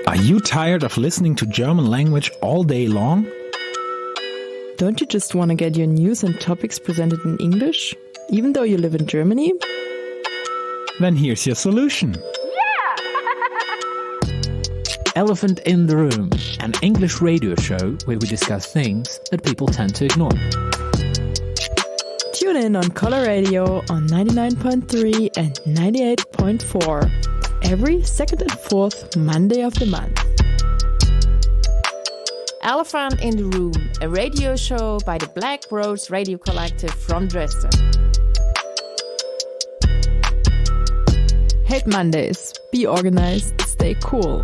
Are you tired of listening to German language all day long? Don't you just want to get your news and topics presented in English, even though you live in Germany? Then here's your solution. Elephant in the Room, an English radio show where we discuss things that people tend to ignore. Tune in on Color Radio on 99.3 and 98.4 every second and fourth Monday of the month. Elephant in the Room, a radio show by the Black Rose Radio Collective from Dresden. Hate Mondays. Be organized. Stay cool.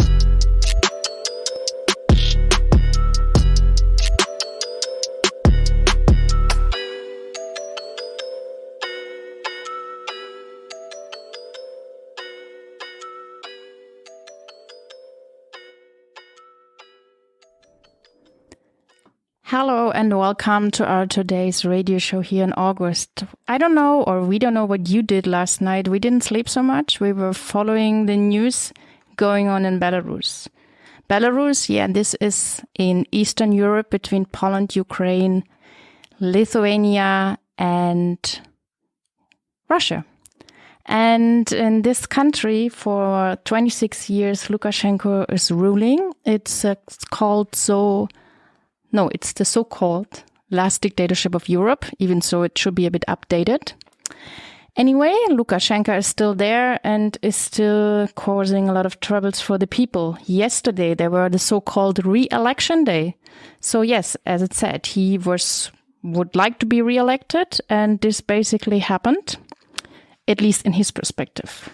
Hello and welcome to our today's radio show here in August. I don't know, or we don't know what you did last night. We didn't sleep so much. We were following the news going on in Belarus. Belarus, this is in Eastern Europe between Poland, Ukraine, Lithuania and Russia. And in this country for 26 years, Lukashenko is ruling. It's the so-called last dictatorship of Europe, even so it should be a bit updated. Anyway, Lukashenko is still there and is still causing a lot of troubles for the people. Yesterday, there were the so-called re-election day. So yes, as it said, he would like to be re-elected, and this basically happened, at least in his perspective.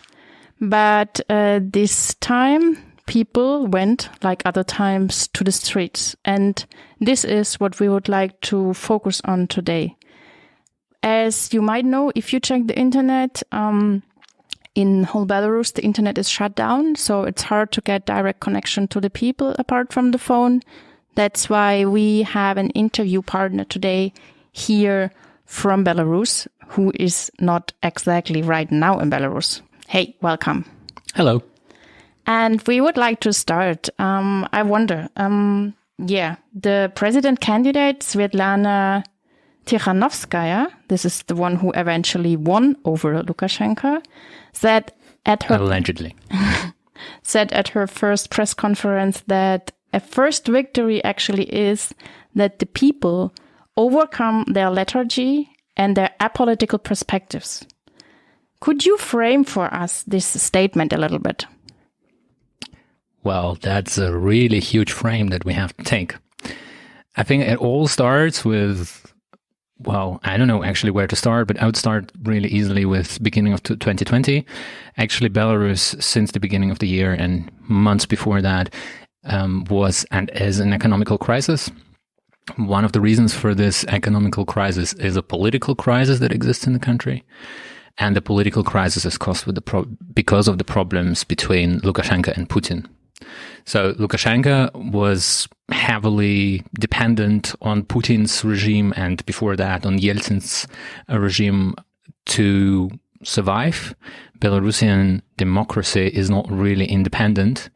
But this time, people went, like other times, to the streets. And this is what we would like to focus on today. As you might know, if you check the internet, in whole Belarus, the internet is shut down. So it's hard to get direct connection to the people apart from the phone. That's why we have an interview partner today here from Belarus, who is not exactly right now in Belarus. Hey, welcome. Hello. And we would like to start. I wonder, the president candidate, Svetlana Tikhanovskaya, this is the one who eventually won over Lukashenko, said at her first press conference that a first victory actually is that the people overcome their lethargy and their apolitical perspectives. Could you frame for us this statement a little bit? Well, that's a really huge frame that we have to take. I think it all starts with, I don't know actually where to start, but I would start really easily with beginning of 2020. Actually, Belarus, since the beginning of the year and months before that, was and is an economical crisis. One of the reasons for this economical crisis is a political crisis that exists in the country. And the political crisis is caused because of the problems between Lukashenko and Putin. So Lukashenko was heavily dependent on Putin's regime and before that on Yeltsin's regime to survive. Belarusian democracy is not really independent,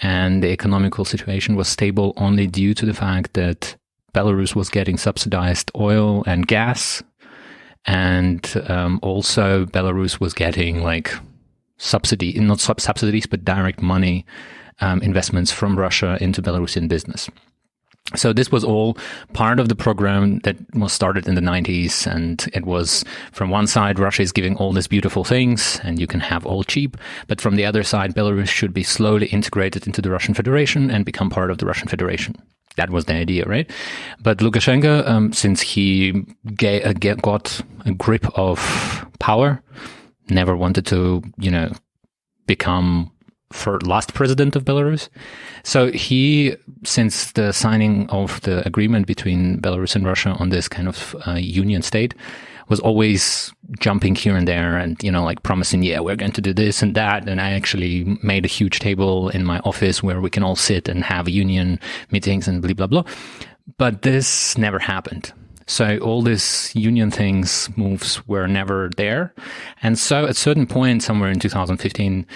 and the economical situation was stable only due to the fact that Belarus was getting subsidized oil and gas, and also Belarus was getting not subsidies, but direct money investments from Russia into Belarusian business. So this was all part of the program that was started in the 90s. And it was, from one side, Russia is giving all these beautiful things and you can have all cheap. But from the other side, Belarus should be slowly integrated into the Russian Federation and become part of the Russian Federation. That was the idea, right? But Lukashenko, since he got a grip of power, never wanted to, become last president of Belarus. So he, since the signing of the agreement between Belarus and Russia on this kind of union state, was always jumping here and there and, promising, we're going to do this and that. And I actually made a huge table in my office where we can all sit and have union meetings and blah, blah, blah. But this never happened. So all these union moves were never there. And so at a certain point, somewhere in 2015,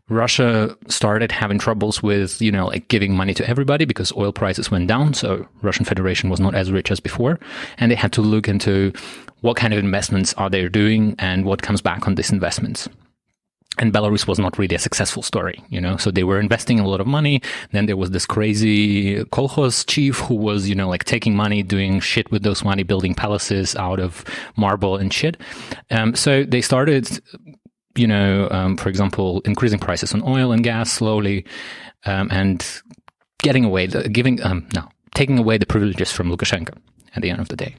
Russia started having troubles with, like giving money to everybody because oil prices went down. So Russian Federation was not as rich as before. And they had to look into what kind of investments are they doing and what comes back on these investments. And Belarus was not really a successful story, so they were investing a lot of money. Then there was this crazy kolkhoz chief who was, like taking money, doing shit with those money, building palaces out of marble and shit. So they started, for example, increasing prices on oil and gas slowly, and taking away the privileges from Lukashenko at the end of the day.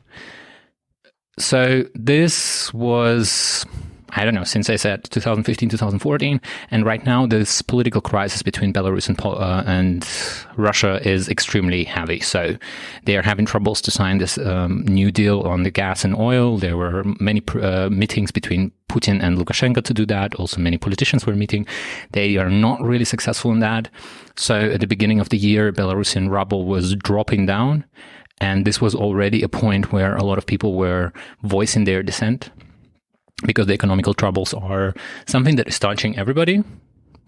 So this was, I don't know, since I said 2015, 2014, and right now this political crisis between Belarus and Russia is extremely heavy. So they are having troubles to sign this new deal on the gas and oil. There were many meetings between Putin and Lukashenko to do that. Also, many politicians were meeting. They are not really successful in that. So at the beginning of the year, Belarusian ruble was dropping down. And this was already a point where a lot of people were voicing their dissent, because the economical troubles are something that is touching everybody.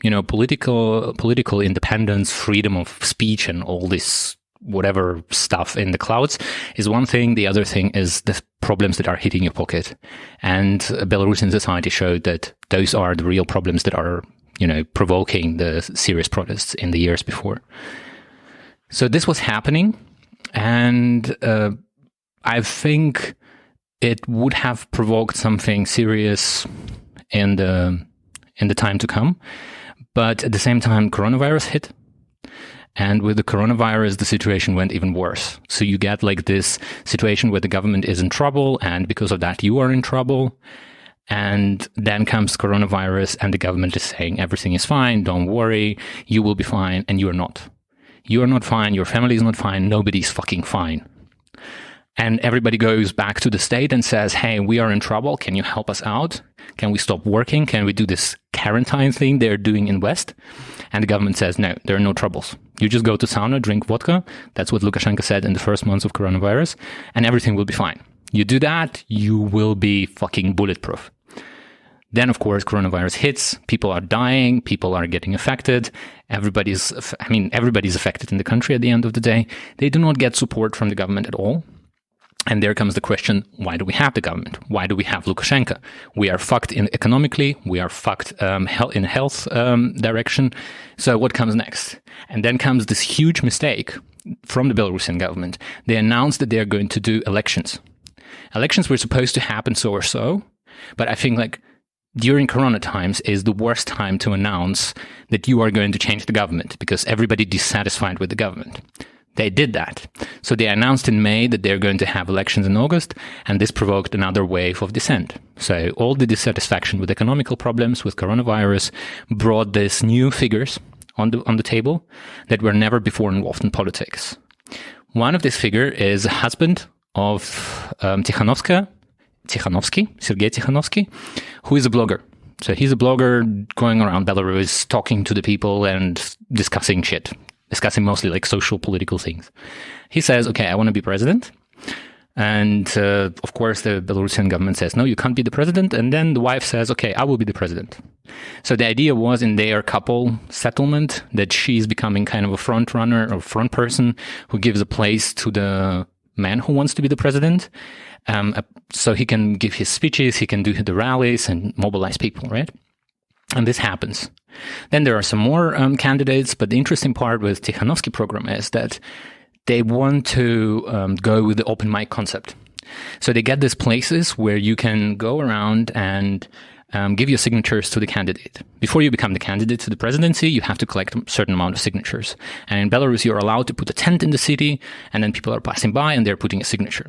Political independence, freedom of speech, and all this whatever stuff in the clouds is one thing. The other thing is the problems that are hitting your pocket. And Belarusian society showed that those are the real problems that are, provoking the serious protests in the years before. So this was happening. And I think it would have provoked something serious in the time to come. But at the same time, coronavirus hit. And with the coronavirus, the situation went even worse. So you get like this situation where the government is in trouble, and because of that, you are in trouble. And then comes coronavirus, and the government is saying everything is fine, don't worry, you will be fine, and you are not. You are not fine, your family is not fine, nobody's fucking fine. And everybody goes back to the state and says, hey, we are in trouble, can you help us out? Can we stop working? Can we do this quarantine thing they're doing in West? And the government says, no, there are no troubles. You just go to sauna, drink vodka. That's what Lukashenko said in the first months of coronavirus, and everything will be fine. You do that, you will be fucking bulletproof. Then, of course, coronavirus hits, people are dying, people are getting affected. Everybody's affected in the country at the end of the day. They do not get support from the government at all. And there comes the question, why do we have the government? Why do we have Lukashenko? We are fucked economically. We are fucked in health direction. So what comes next? And then comes this huge mistake from the Belarusian government. They announced that they are going to do elections. Elections were supposed to happen so or so, but I think during Corona times is the worst time to announce that you are going to change the government, because everybody dissatisfied with the government. They did that. So they announced in May that they're going to have elections in August, and this provoked another wave of dissent. So all the dissatisfaction with economical problems, with coronavirus, brought these new figures on the table that were never before involved in politics. One of these figures is a husband of Sergei Tikhanovsky, who is a blogger. So he's a blogger going around Belarus, talking to the people and discussing mostly social political things. He says, okay, I want to be president. And of course, the Belarusian government says, no, you can't be the president. And then the wife says, okay, I will be the president. So the idea was in their couple settlement that she's becoming kind of a front runner or front person who gives a place to the man who wants to be the president. So he can give his speeches, he can do the rallies and mobilize people, right? And this happens. Then there are some more candidates, but the interesting part with Tikhanovsky program is that they want to go with the open mic concept. So they get these places where you can go around and give your signatures to the candidate. Before you become the candidate to the presidency, you have to collect a certain amount of signatures. And in Belarus, you're allowed to put a tent in the city, and then people are passing by and they're putting a signature.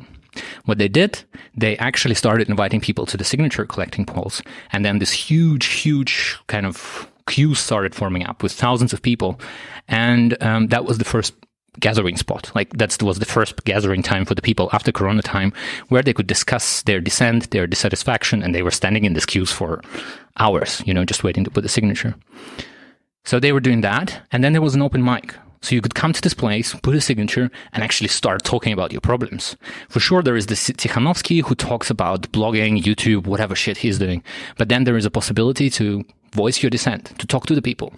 What they did, they actually started inviting people to the signature collecting polls. And then this huge kind of queue started forming up with thousands of people. And that was the first gathering spot. That was the first gathering time for the people after Corona time, where they could discuss their dissent, their dissatisfaction, and they were standing in these queues for hours, just waiting to put the signature. So they were doing that. And then there was an open mic. So you could come to this place, put a signature, and actually start talking about your problems. For sure, there is this Tikhanovsky who talks about blogging, YouTube, whatever shit he's doing. But then there is a possibility to voice your dissent, to talk to the people.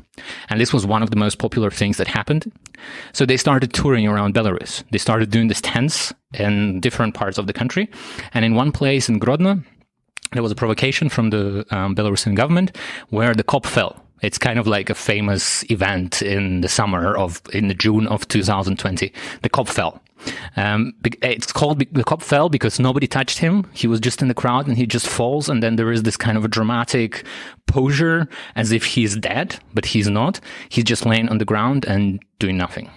And this was one of the most popular things that happened. So they started touring around Belarus. They started doing these tents in different parts of the country. And in one place in Grodno, there was a provocation from the Belarusian government where the cop fell. It's kind of like a famous event in the June of 2020. The cop fell. It's called the cop fell because nobody touched him. He was just in the crowd and he just falls. And then there is this kind of a dramatic posture as if he's dead, but he's not. He's just laying on the ground and doing nothing.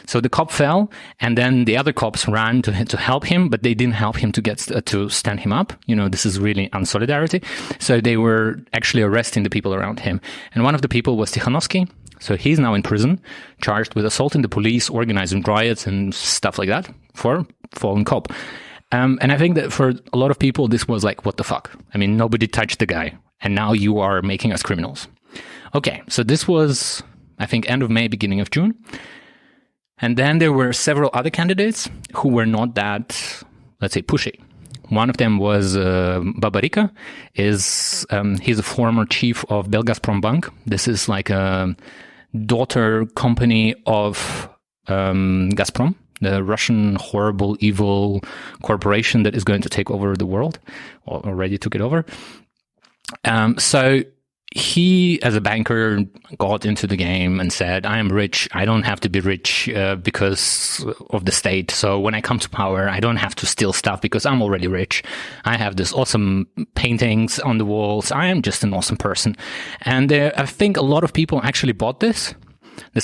So the cop fell, and then the other cops ran to help him, but they didn't help him to stand him up. This is really unsolidarity. So they were actually arresting the people around him. And one of the people was Tikhanovsky. So he's now in prison, charged with assaulting the police, organizing riots and stuff like that for fallen cop. And I think that for a lot of people, this was like, what the fuck? I mean, nobody touched the guy, and now you are making us criminals. Okay, so this was, I think, end of May, beginning of June. And then there were several other candidates who were not that, let's say, pushy. One of them was Babarika. He's a former chief of Belgazprom. This is like a daughter company of Gazprom, the Russian horrible, evil corporation that is going to take over the world, or already took it over. So he, as a banker, got into the game and said, I am rich. I don't have to be rich because of the state. So when I come to power, I don't have to steal stuff because I'm already rich. I have this awesome paintings on the walls. I am just an awesome person. And I think a lot of people actually bought this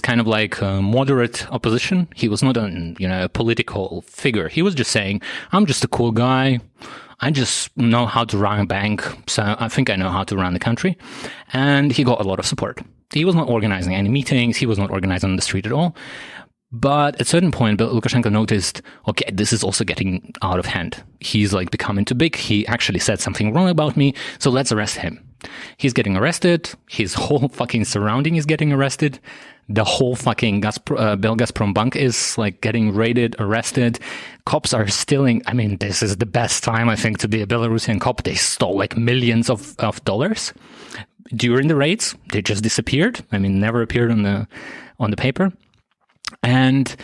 kind of like moderate opposition. He was not a political figure. He was just saying, I'm just a cool guy. I just know how to run a bank, so I think I know how to run the country. And he got a lot of support. He was not organizing any meetings. He was not organizing on the street at all. But at a certain point, Lukashenko noticed, okay, this is also getting out of hand. He's like becoming too big. He actually said something wrong about me, so let's arrest him. He's getting arrested. His whole fucking surrounding is getting arrested. The whole fucking Belgazprom bank is like getting raided, arrested. Cops are stealing. I mean, this is the best time, I think, to be a Belarusian cop. They stole like millions of dollars during the raids. They just disappeared. I mean, never appeared on the paper. And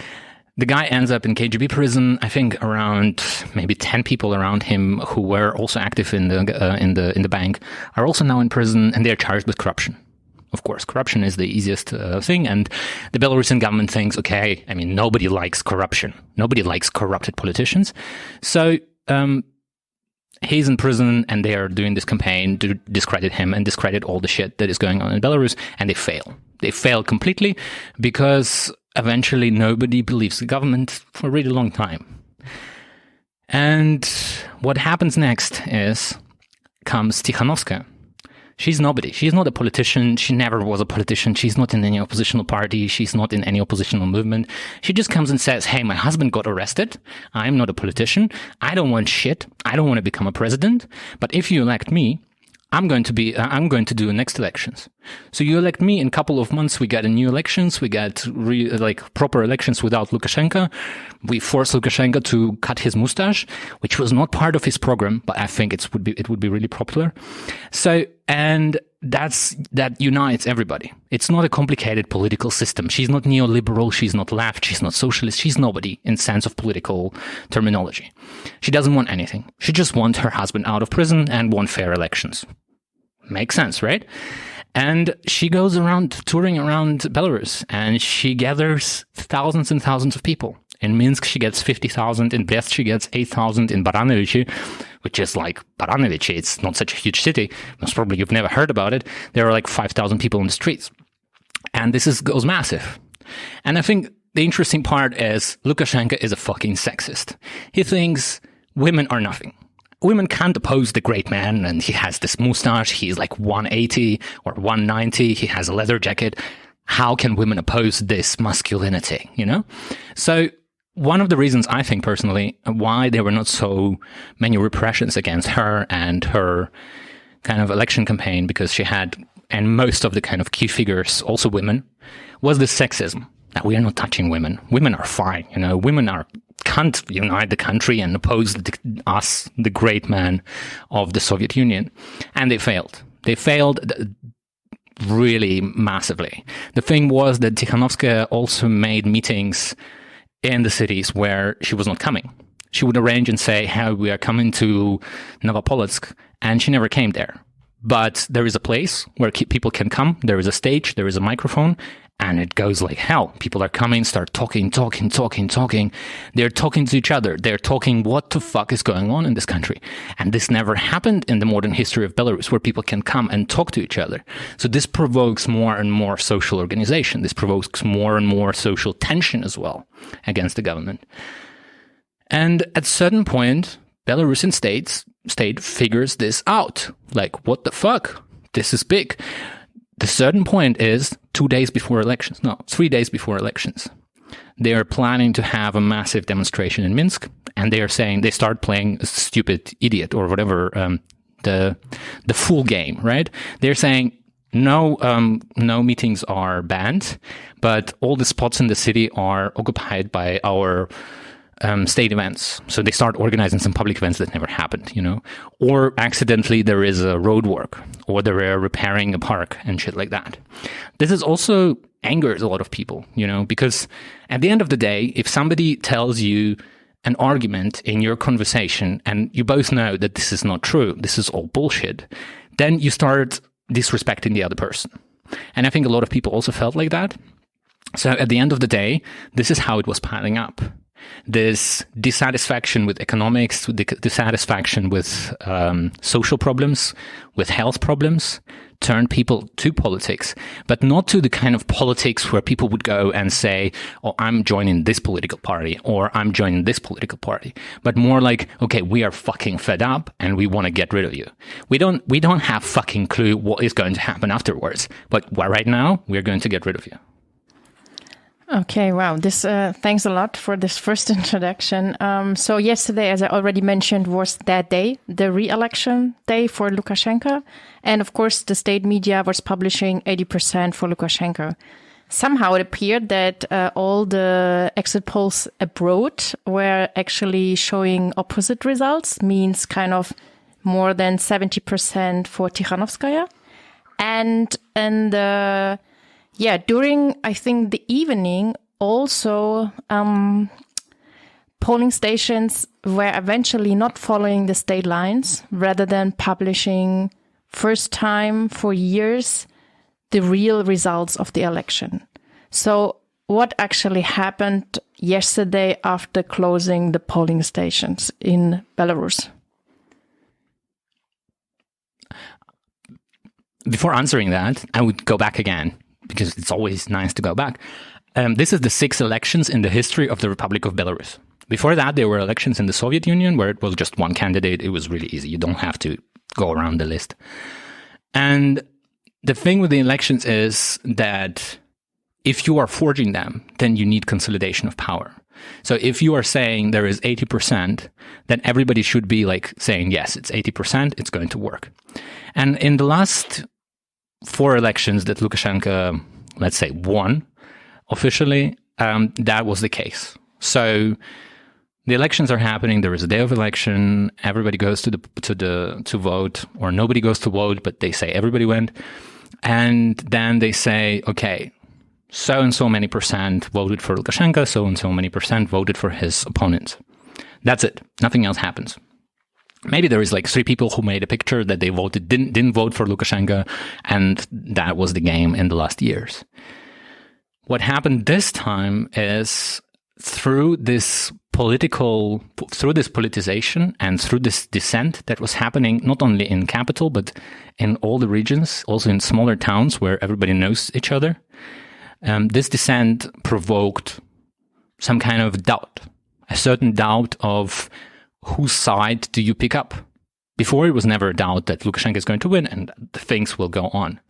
the guy ends up in KGB prison. I think around maybe 10 people around him who were also active in the bank are also now in prison, and they're charged with corruption. Of course, corruption is the easiest thing, and the Belarusian government thinks, okay, I mean, nobody likes corruption. Nobody likes corrupted politicians. So he's in prison, and they are doing this campaign to discredit him and discredit all the shit that is going on in Belarus, and they fail. They fail completely because eventually nobody believes the government for a really long time. And what happens next comes Tikhanovskaya. She's nobody. She's not a politician. She never was a politician. She's not in any oppositional party. She's not in any oppositional movement. She just comes and says, hey, my husband got arrested. I'm not a politician. I don't want shit. I don't want to become a president. But if you elect me, I'm going to do the next elections. So you elect me, in a couple of months we get new elections, we get proper elections without Lukashenko. We force Lukashenko to cut his mustache, which was not part of his program, but I think it would be really popular. So, and that unites everybody. It's not a complicated political system. She's not neoliberal, she's not left, she's not socialist, she's nobody in sense of political terminology. She doesn't want anything. She just wants her husband out of prison and want fair elections. Makes sense, right? And she goes around touring around Belarus, and she gathers thousands and thousands of people. In Minsk, she gets 50,000. In Brest, she gets 8,000. In Baranovichi, which is like Baranovichi, it's not such a huge city. Most probably you've never heard about it. There are like 5,000 people on the streets. And this goes massive. And I think the interesting part is Lukashenko is a fucking sexist. He thinks women are nothing. Women can't oppose the great man, and he has this mustache. He's like 180 or 190. He has a leather jacket. How can women oppose this masculinity, So one of the reasons I think personally why there were not so many repressions against her and her kind of election campaign, because she had, and most of the kind of key figures, also women, was the sexism. That we are not touching women. Women are fine, women can't unite the country and oppose us, the great man of the Soviet Union. And they failed. They failed. really massively. The thing was that Tikhanovskaya also made meetings in the cities where she was not coming. She would arrange and say, "Hey, we are coming to Novopolotsk," and she never came there. But there is a place where people can come. There is a stage, there is a microphone, and it goes like hell. People are coming, start talking. They're talking to each other. They're talking what the fuck is going on in this country. And this never happened in the modern history of Belarus, where people can come and talk to each other. So this provokes more and more social organization. This provokes more and more social tension as well against the government. And at a certain point, Belarusian state figures this out. Like, what the fuck? This is big. The certain point is 3 days before elections. They are planning to have a massive demonstration in Minsk, and they are saying they start playing a stupid idiot or whatever, the fool game, right? They're saying no meetings are banned, but all the spots in the city are occupied by our state events. So they start organizing some public events that never happened, or accidentally there is a road work, or they're repairing a park and shit like that. This is also angers a lot of people, because at the end of the day, if somebody tells you an argument in your conversation and you both know that this is not true, this is all bullshit, then you start disrespecting the other person. And I think a lot of people also felt like that. So at the end of the day, this is how it was piling up. This dissatisfaction with economics, dissatisfaction with social problems, with health problems, turned people to politics, but not to the kind of politics where people would go and say, "Oh, I'm joining this political party," or "I'm joining this political party," but more like, "Okay, we are fucking fed up and we want to get rid of you. We don't have fucking clue what is going to happen afterwards, but right now we're going to get rid of you." Okay, wow. Thanks a lot for this first introduction. So yesterday, as I already mentioned, was that day, the re-election day for Lukashenko. And of course, the state media was publishing 80% for Lukashenko. Somehow it appeared that all the exit polls abroad were actually showing opposite results, means kind of more than 70% for Tikhanovskaya. And during, I think, the evening, also polling stations were eventually not following the state lines, rather than publishing first time for years the real results of the election. So what actually happened yesterday after closing the polling stations in Belarus? Before answering that, I would go back again, because it's always nice to go back. This is the 6 elections in the history of the Republic of Belarus. Before that, there were elections in the Soviet Union where it was just one candidate. It was really easy. You don't have to go around the list. And the thing with the elections is that if you are forging them, then you need consolidation of power. So if you are saying there is 80%, then everybody should be like saying, yes, it's 80%, it's going to work. And in the last 4 elections that Lukashenko, let's say, won officially, that was the case. So the elections are happening. There is a day of election. Everybody goes to vote, or nobody goes to vote, but they say everybody went. And then they say, okay, so and so many percent voted for Lukashenko, so and so many percent voted for his opponents. That's it. Nothing else happens. Maybe there is like 3 people who made a picture that they didn't vote for Lukashenko, and that was the game in the last years. What happened this time is through this politicization and through this dissent that was happening not only in capital but in all the regions, also in smaller towns where everybody knows each other. This dissent provoked some kind of doubt, a certain doubt of whose side do you pick up? Before, it was never a doubt that Lukashenko is going to win and things will go on.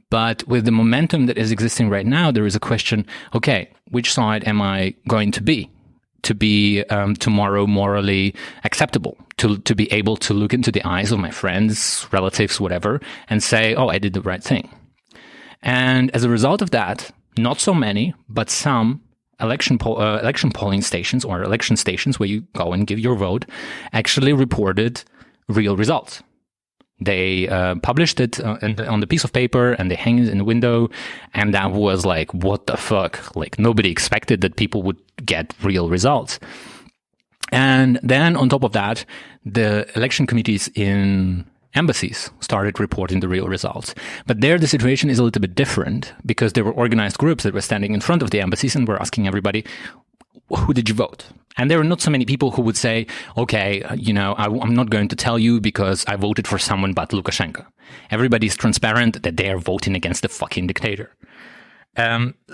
But with the momentum that is existing right now, there is a question, okay, which side am I going to be tomorrow morally acceptable, to be able to look into the eyes of my friends, relatives, whatever, and say, oh, I did the right thing. And as a result of that, not so many, but some election polling stations or election stations where you go and give your vote actually reported real results. They published it on the piece of paper and they hang it in the window. And that was like, what the fuck? Like nobody expected that people would get real results. And then on top of that, the election committees in embassies started reporting the real results. But there the situation is a little bit different because there were organized groups that were standing in front of the embassies and were asking everybody, who did you vote? And there were not so many people who would say, okay, I'm not going to tell you because I voted for someone but Lukashenko. Everybody's transparent that they are voting against the fucking dictator.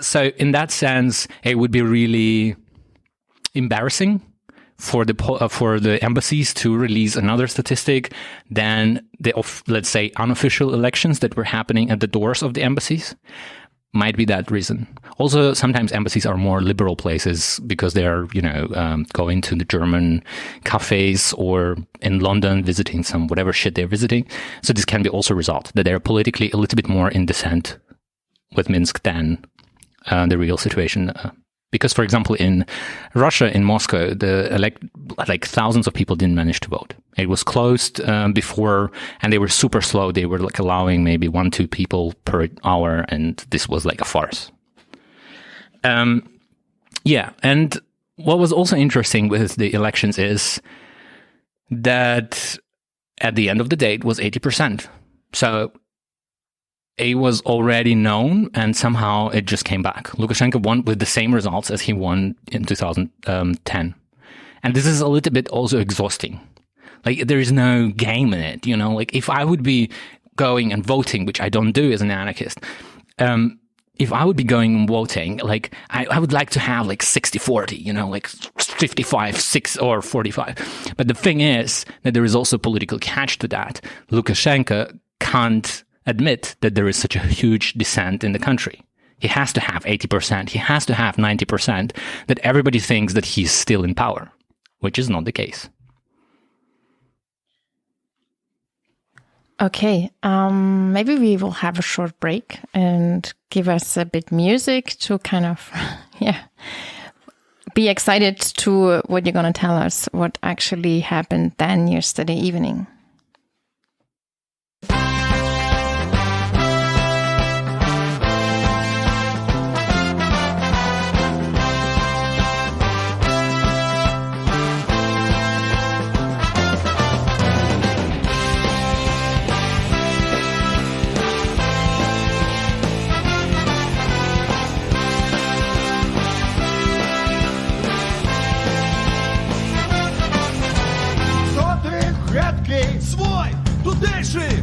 So in that sense, it would be really embarrassing for the embassies to release another statistic than the, let's say, unofficial elections that were happening at the doors of the embassies. Might be that reason. Also, sometimes embassies are more liberal places because they're, going to the German cafes or in London visiting some whatever shit they're visiting. So this can be also a result that they're politically a little bit more in dissent with Minsk than the real situation. Because, for example, in Russia, in Moscow, thousands of people didn't manage to vote. It was closed before, and they were super slow. They were allowing maybe 1-2 people per hour, and this was like a farce. And what was also interesting with the elections is that at the end of the day, it was 80%. So it was already known, and somehow it just came back. Lukashenko won with the same results as he won in 2010. And this is a little bit also exhausting. Like, there is no game in it, if I would be going and voting, which I don't do as an anarchist, if I would be going and voting, I would like to have 60-40, 55-6 or 45. But the thing is that there is also a political catch to that. Lukashenko can't admit that there is such a huge dissent in the country. He has to have 80%. He has to have 90%, that everybody thinks that he's still in power, which is not the case. Okay, maybe we will have a short break and give us a bit music to kind of, be excited to what you're going to tell us, what actually happened then yesterday evening.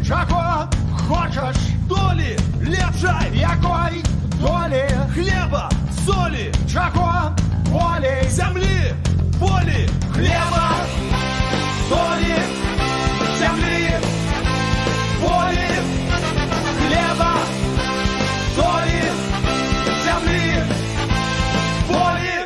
Чого хочеш долі, лепшай, якої долі, хліба, солі, чого волі, землі, волі, хліба, солі, землі, волі, хліба, солі, землі, волі.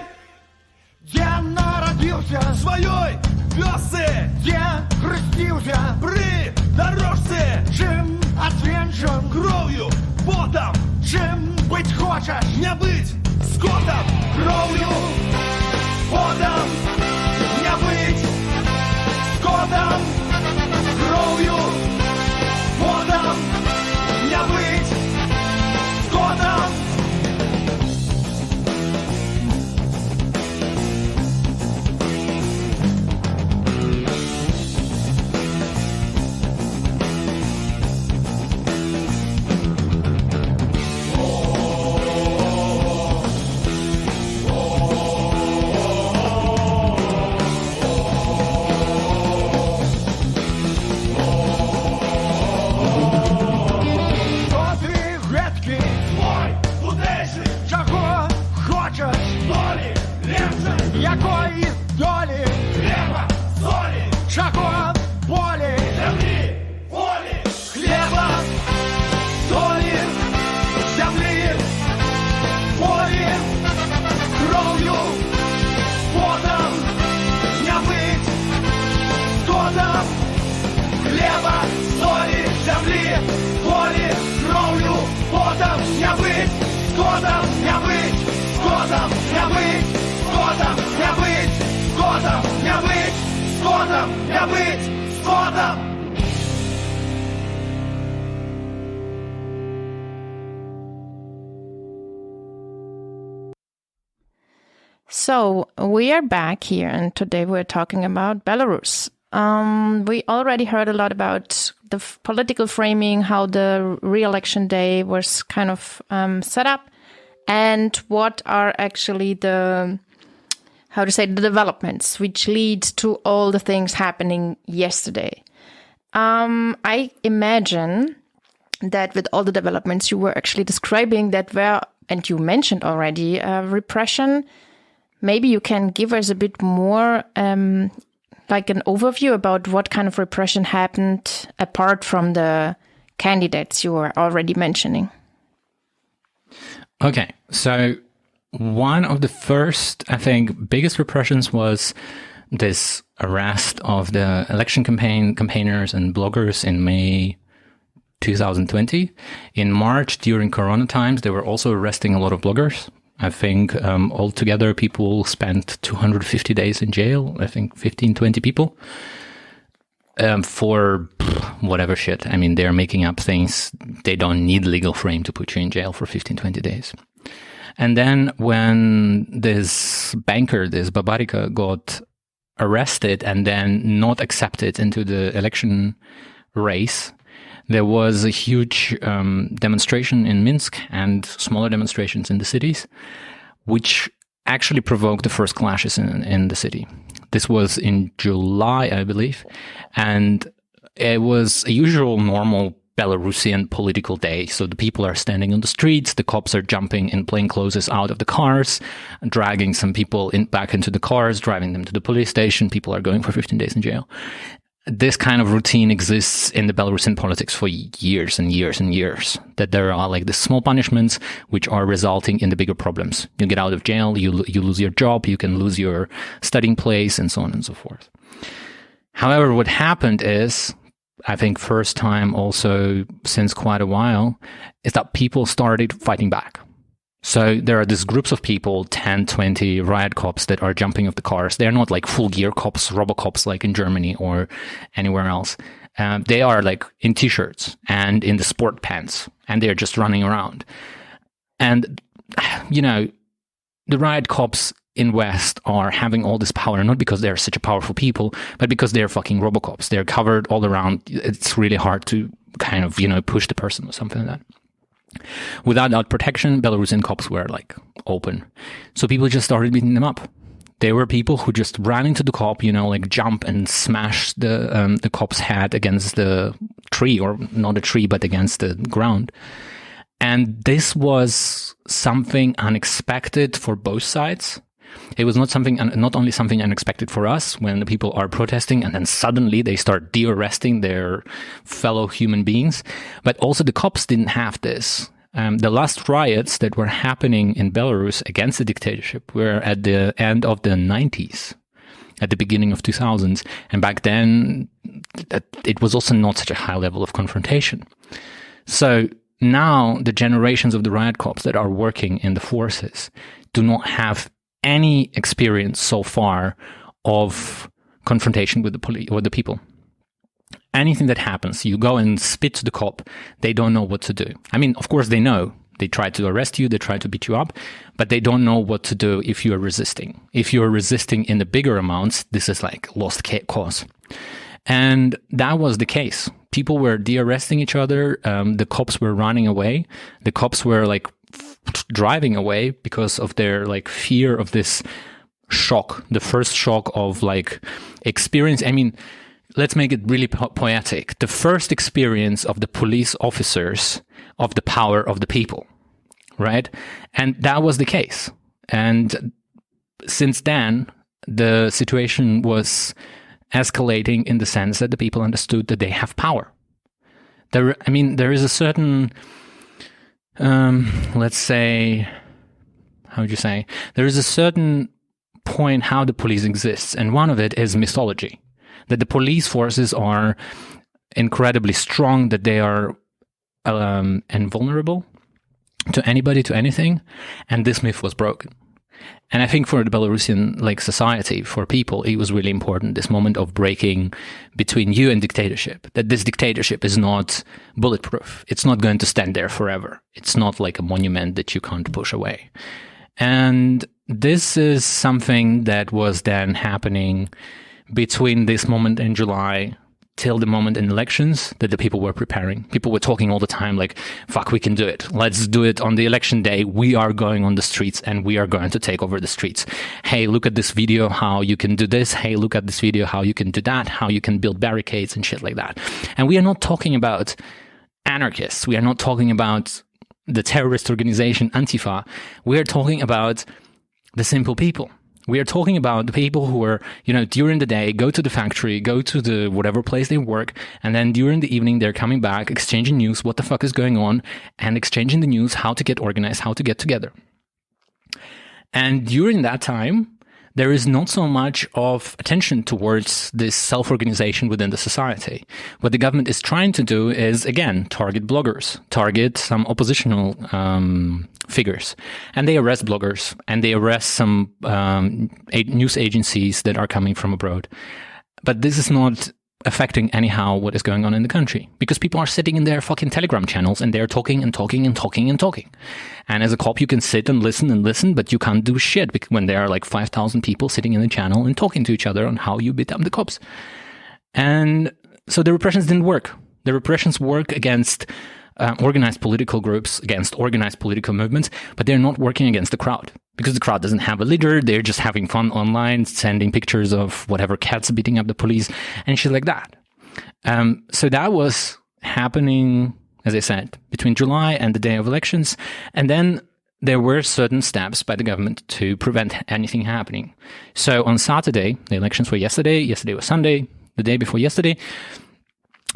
Я народився своєї вёсы, я хрестился при дорожце, чем отвенчан кровью, потом, чем быть хочешь, не быть скотом, кровью, потом, не быть скотом, кровью, потом, не быть скотом. Якої долі, хліба, солі, чого волі, землі, волі, хліба, солі, землі, волі, кров'ю, потом, не быть скотом, хліба, солі, землі, волі, кров'ю, потом, не быть скотом, не быть скотом, не быть скотом, не быть скотом, не быть скотом, не быть So we are back here, and today we're talking about Belarus. We already heard a lot about the political framing, how the re-election day was kind of set up, and what are actually the developments which lead to all the things happening yesterday. I imagine that with all the developments you were actually describing that were, and you mentioned already, repression. Maybe you can give us a bit more like an overview about what kind of repression happened apart from the candidates you were already mentioning. Okay, so one of the first, I think, biggest repressions was this arrest of the election campaigners and bloggers in May 2020. In March, during Corona times, they were also arresting a lot of bloggers. I think altogether people spent 250 days in jail. I think 15, 20 people for whatever shit. I mean, they're making up things. They don't need legal frame to put you in jail for 15, 20 days. And then when this banker, this Babarika, got arrested and then not accepted into the election race, there was a huge demonstration in Minsk and smaller demonstrations in the cities, which actually provoked the first clashes in the city. This was in July, I believe, and it was a usual, normal Belarusian political day. So the people are standing on the streets, the cops are jumping in plain clothes out of the cars, dragging some people back into the cars, driving them to the police station. People are going for 15 days in jail. This kind of routine exists in the Belarusian politics for years and years and years, that there are like the small punishments which are resulting in the bigger problems. You get out of jail, you lose your job, you can lose your studying place, and so on and so forth. However, what happened is, I think first time also since quite a while, is that people started fighting back. So there are these groups of people, 10, 20 riot cops that are jumping off the cars. They're not like full gear cops, robocops like in Germany or anywhere else. They are like in t-shirts and in the sport pants, and they're just running around. And, you know, the riot cops in West are having all this power, not because they're such a powerful people, but because they're fucking robocops. They're covered all around. It's really hard to kind of, you know, push the person or something like that. Without that protection, Belarusian cops were like open. So people just started beating them up. They were people who just ran into the cop, you know, like jump and smash the cop's head against the tree, or not a tree, but against the ground. And this was something unexpected for both sides. It was not only something unexpected for us when the people are protesting and then suddenly they start de-arresting their fellow human beings, but also the cops didn't have this. The last riots that were happening in Belarus against the dictatorship were at the end of the 90s, at the beginning of 2000s. And back then, it was also not such a high level of confrontation. So now the generations of the riot cops that are working in the forces do not have any experience so far of confrontation with the police or the people. Anything that happens, you go and spit to the cop, they don't know what to do. I mean, of course they know. They try to arrest you, they try to beat you up, but they don't know what to do if you are resisting. If you are resisting in the bigger amounts, this is like lost cause. And that was the case. People were de-arresting each other. The cops were running away. The cops were like driving away because of their like fear of this shock, the first shock of like experience. I mean, let's make it really poetic. The first experience of the police officers of the power of the people, right? And that was the case. And since then, the situation was escalating in the sense that the people understood that they have power. There is a certain let's say, how would you say? There is a certain point how the police exists, and one of it is mythology. That the police forces are incredibly strong, that they are invulnerable to anybody, to anything, and this myth was broken. And I think for the Belarusian like society, for people, it was really important, this moment of breaking between you and dictatorship, that this dictatorship is not bulletproof. It's not going to stand there forever. It's not like a monument that you can't push away. And this is something that was then happening between this moment in July till the moment in elections that the people were preparing. People were talking all the time like, fuck, we can do it. Let's do it on the election day. We are going on the streets and we are going to take over the streets. Hey, look at this video, how you can do this. Hey, look at this video, how you can do that, how you can build barricades and shit like that. And we are not talking about anarchists. We are not talking about the terrorist organization Antifa. We are talking about the simple people. We are talking about the people who are, during the day, go to the factory, go to the whatever place they work, and then during the evening, they're coming back, exchanging news, what the fuck is going on, and exchanging the news, how to get organized, how to get together. And during that time, there is not so much of attention towards this self-organization within the society. What the government is trying to do is, again, target bloggers, target some oppositional figures. And they arrest bloggers, and they arrest some news agencies that are coming from abroad. But this is not affecting anyhow what is going on in the country, because people are sitting in their fucking Telegram channels and they're talking and talking and talking and talking. And as a cop, you can sit and listen, but you can't do shit when there are like 5,000 people sitting in the channel and talking to each other on how you beat up the cops. And so the repressions didn't work. The repressions work against organized political groups, against organized political movements, but they're not working against the crowd, because the crowd doesn't have a leader. They're just having fun online, sending pictures of whatever cats beating up the police and shit like that. So that was happening, as I said, between July and the day of elections. And then there were certain steps by the government to prevent anything happening. So on Saturday, the elections were yesterday was Sunday, the day before yesterday,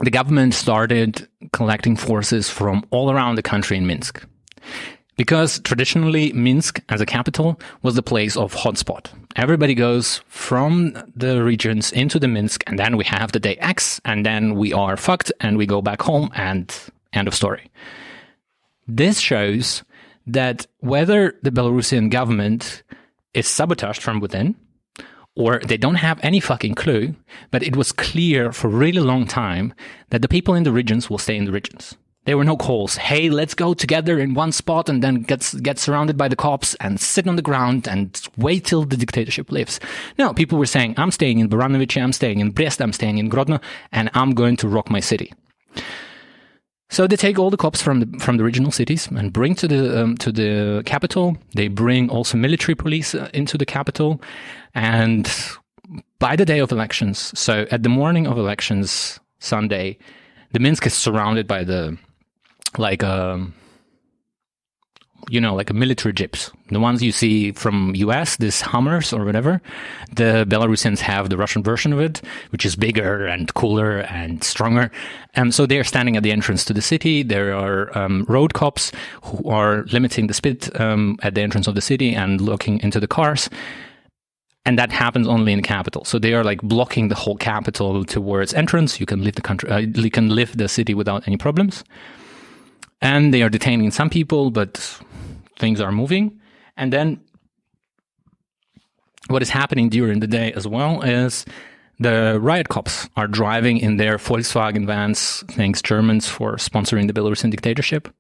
the government started collecting forces from all around the country in Minsk. Because traditionally, Minsk as a capital was the place of hotspot. Everybody goes from the regions into the Minsk, and then we have the day X, and then we are fucked, and we go back home, and end of story. This shows that whether the Belarusian government is sabotaged from within, or they don't have any fucking clue, but it was clear for a really long time that the people in the regions will stay in the regions. There were no calls, hey, let's go together in one spot and then get surrounded by the cops and sit on the ground and wait till the dictatorship leaves. No, people were saying, I'm staying in Baranovice, I'm staying in Brest, I'm staying in Grodno, and I'm going to rock my city. So they take all the cops from the regional cities and bring to the capital. They bring also military police into the capital. And by the day of elections, so at the morning of elections, Sunday, the Minsk is surrounded by like a military jeeps. The ones you see from US, these Hummers or whatever. The Belarusians have the Russian version of it, which is bigger and cooler and stronger. So they are standing at the entrance to the city. There are road cops who are limiting the speed at the entrance of the city and looking into the cars. And that happens only in the capital. So they are like blocking the whole capital towards entrance. You can leave the country, you can leave the city without any problems. And they are detaining some people, but things are moving. And then what is happening during the day as well is the riot cops are driving in their Volkswagen vans, thanks Germans for sponsoring the Belarusian dictatorship.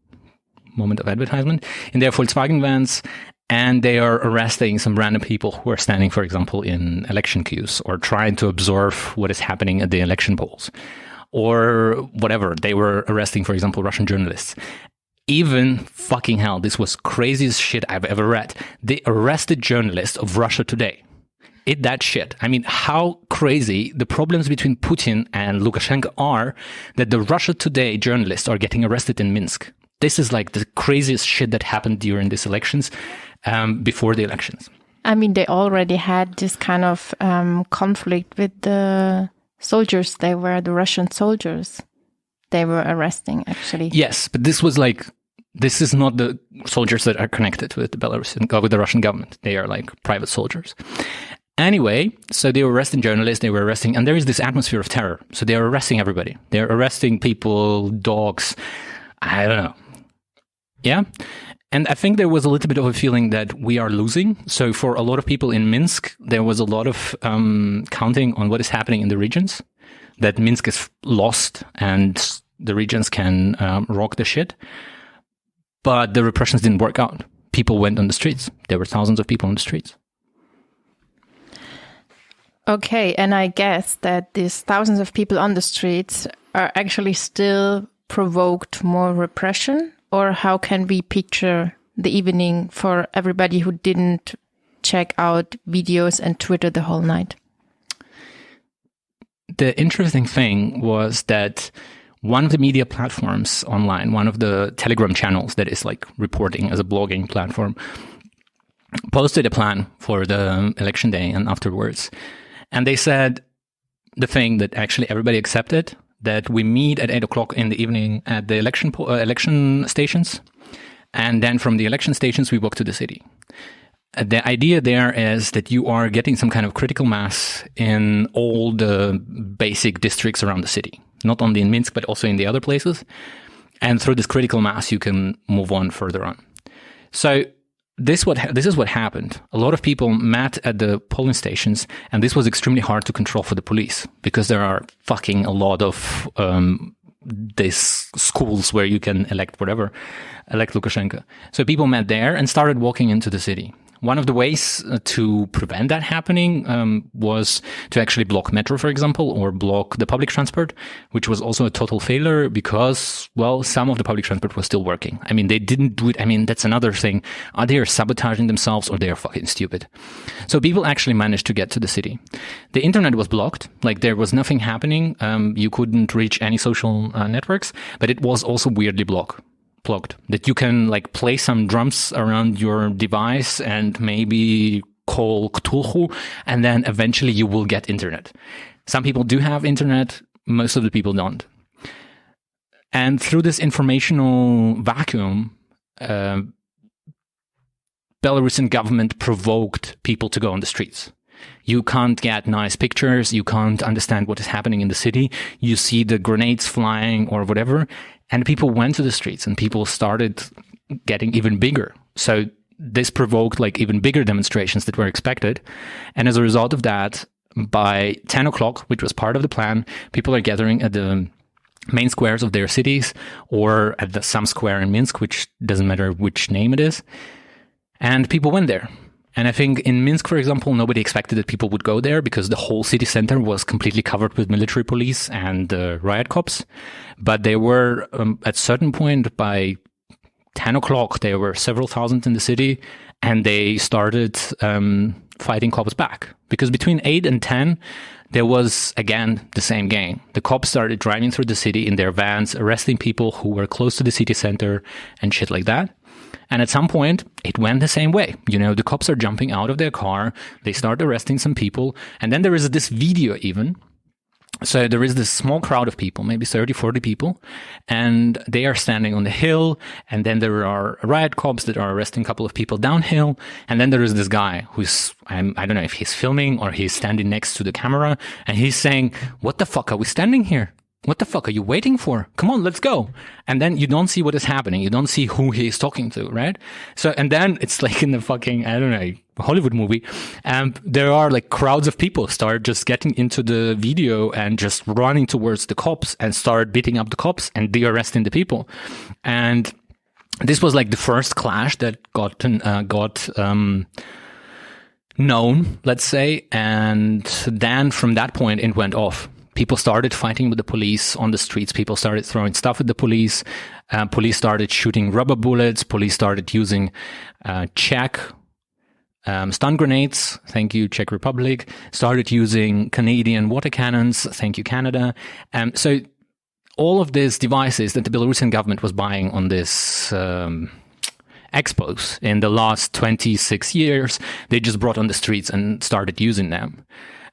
Moment of advertisement. In their Volkswagen vans, and they are arresting some random people who are standing, for example, in election queues or trying to observe what is happening at the election polls. Or whatever. They were arresting, for example, Russian journalists. Even fucking hell, this was craziest shit I've ever read. They arrested journalists of Russia Today. It that shit. I mean, how crazy the problems between Putin and Lukashenko are that the Russia Today journalists are getting arrested in Minsk. This is like the craziest shit that happened during these elections, before the elections. I mean, they already had this kind of conflict with the soldiers. They were the Russian soldiers they were arresting, actually. Yes, but this was like, this is not the soldiers that are connected with the Belarusian, with the Russian government. They are like private soldiers. Anyway, so they were arresting journalists, they were arresting, and there is this atmosphere of terror. So they are arresting everybody. They're arresting people, dogs, I don't know. Yeah. And I think there was a little bit of a feeling that we are losing. So for a lot of people in Minsk, there was a lot of counting on what is happening in the regions, that Minsk is lost and the regions can rock the shit. But the repressions didn't work out. people went on the streets. There were thousands of people on the streets. Okay, and I guess that these thousands of people on the streets are actually still provoked more repression, or how can we picture the evening for everybody who didn't check out videos and Twitter the whole night? The interesting thing was that one of the media platforms online, one of the Telegram channels that is like reporting as a blogging platform, posted a plan for the election day and afterwards. And they said the thing that actually everybody accepted, that we meet at 8 o'clock in the evening at the election stations. And then from the election stations, we walk to the city. The idea there is that you are getting some kind of critical mass in all the basic districts around the city, not only in Minsk, but also in the other places. And through this critical mass, you can move on further on. So this is what happened. A lot of people met at the polling stations, and this was extremely hard to control for the police because there are fucking a lot of these schools where you can elect Lukashenko. So people met there and started walking into the city. One of the ways to prevent that happening was to actually block metro, for example, or block the public transport, which was also a total failure because, well, some of the public transport was still working. I mean, they didn't do it. I mean, that's another thing. Are they sabotaging themselves or they are fucking stupid? So people actually managed to get to the city. The internet was blocked. Like there was nothing happening. You couldn't reach any social networks, but it was also weirdly blocked, that you can like play some drums around your device and maybe call Cthulhu, and then eventually you will get internet. Some people do have internet, most of the people don't. And through this informational vacuum, Belarusian government provoked people to go on the streets. You can't get nice pictures. You can't understand what is happening in the city. You see the grenades flying or whatever. And people went to the streets and people started getting even bigger. So this provoked like even bigger demonstrations that were expected. And as a result of that, by 10 o'clock, which was part of the plan, people are gathering at the main squares of their cities or at some square in Minsk, which doesn't matter which name it is. And people went there. And I think in Minsk, for example, nobody expected that people would go there because the whole city center was completely covered with military police and riot cops. But they were, at a certain point, by 10 o'clock, there were several thousand in the city, and they started fighting cops back. Because between 8 and 10, there was, again, the same game. The cops started driving through the city in their vans, arresting people who were close to the city center and shit like that. And at some point, it went the same way. You know, the cops are jumping out of their car. They start arresting some people. And then there is this video even. So there is this small crowd of people, maybe 30, 40 people. And they are standing on the hill. And then there are riot cops that are arresting a couple of people downhill. And then there is this guy who's, I don't know if he's filming or he's standing next to the camera. And he's saying, "What the fuck are we standing here? What the fuck are you waiting for? Come on, let's go." And then you don't see what is happening. You don't see who he's talking to, right? So, and then it's like in the fucking, I don't know, Hollywood movie. There are like crowds of people start just getting into the video and just running towards the cops and start beating up the cops and de-arresting the people. And this was like the first clash that got known, let's say. And then from that point, it went off. People started fighting with the police on the streets. People started throwing stuff at the police. Police started shooting rubber bullets. Police started using Czech stun grenades. Thank you, Czech Republic. Started using Canadian water cannons. Thank you, Canada. So all of these devices that the Belarusian government was buying on this expos in the last 26 years, they just brought on the streets and started using them.